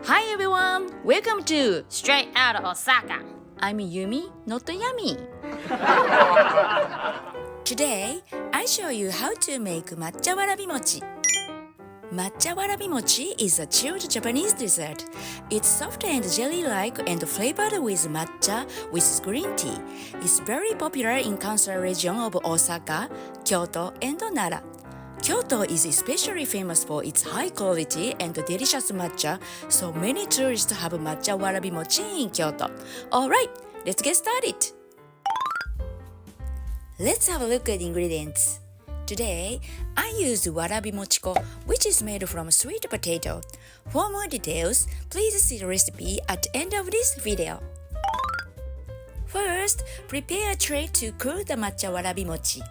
Hi everyone! Welcome to Straight Out Osaka. I'm Yumi, not Yami. Today, I show you how to make matcha warabimochi. Matcha warabimochi is a chilled Japanese dessert. It's soft and jelly-like and flavored with matcha with green tea. It's very popular in Kansai region of Osaka, Kyoto, and Nara. Kyoto is especially famous for its high quality and delicious matcha, so many tourists have matcha warabimochi in Kyoto. Alright, let's get started! Let's have a look at ingredients. Today, I used warabimochiko, which is made from sweet potato. For more details, please see the recipe at the end of this video. First, prepare a tray to cool the matcha warabimochi.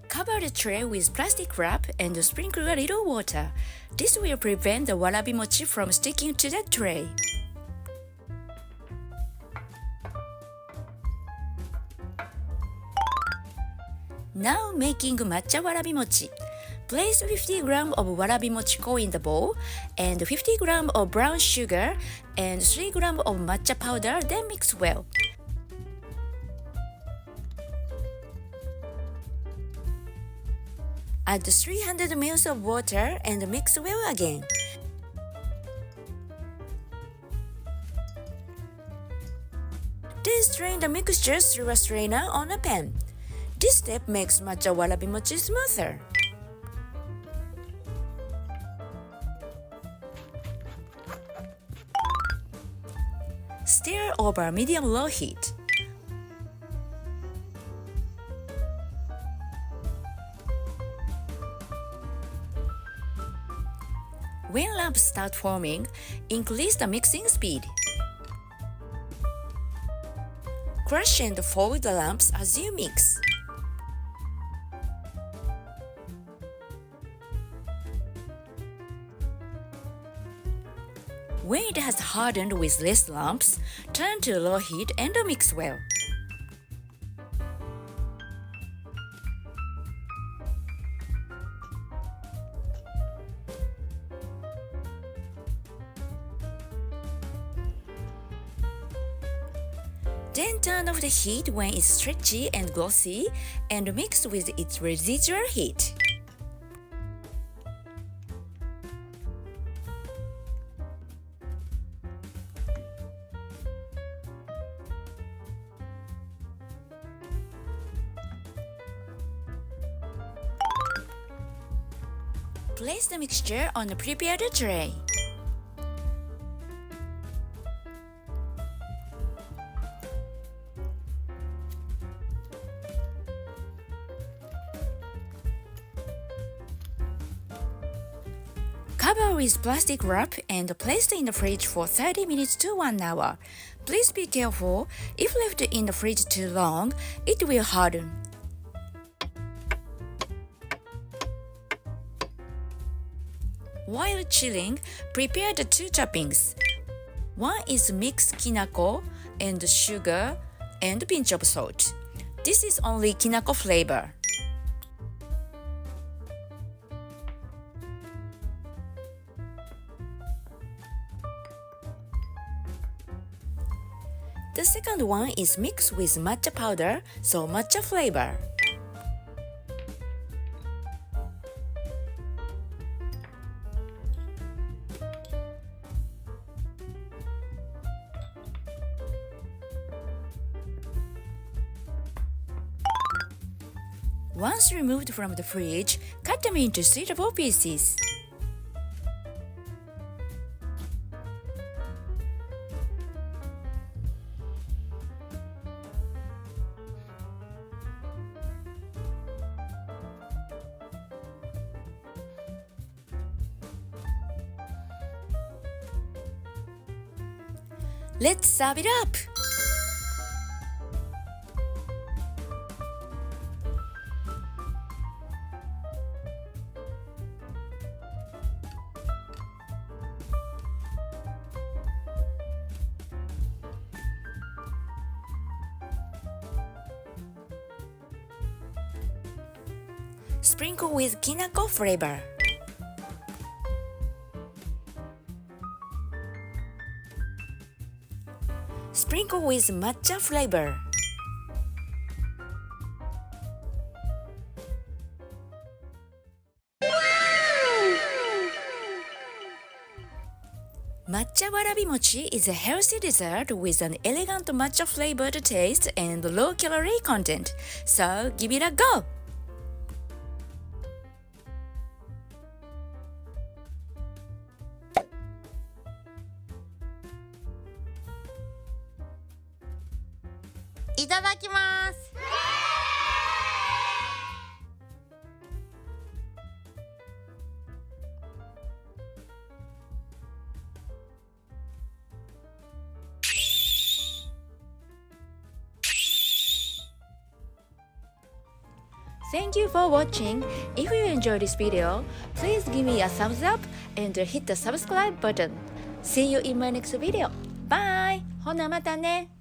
Cover the tray with plastic wrap and sprinkle a little water. This will prevent the warabimochi from sticking to the tray. Now making matcha warabimochi. Place 50 grams of warabimochiko in the bowl and 50 grams of brown sugar and 3 grams of matcha powder, then mix well. Add 300 ml of water and mix well again. Then strain the mixture through a strainer on a pan. This step makes matcha warabimochi smoother. Stir over medium-low heat. When lumps start forming, increase the mixing speed. Crush and fold the lumps as you mix. When it has hardened with less lumps, turn to low heat and mix well. Then turn off the heat when it's stretchy and glossy and mix with its residual heat. Place the mixture on a prepared tray. Cover with plastic wrap and place in the fridge for 30 minutes to 1 hour. Please be careful, if left in the fridge too long, it will harden. While chilling, prepare the two toppings. One is mixed kinako and sugar and a pinch of salt. This is only kinako flavor. The second one is mixed with matcha powder, so matcha flavor. Once removed from the fridge, cut them into suitable pieces. Let's serve it up! Sprinkle with kinako flavor. Sprinkle with matcha flavor. Matcha Warabimochi is a healthy dessert with an elegant matcha flavored taste and low calorie content. So give it a go! Thank you for watching. If you enjoyed this video, please give me a thumbs up and hit the subscribe button. See you in my next video. Bye! ほなまたね!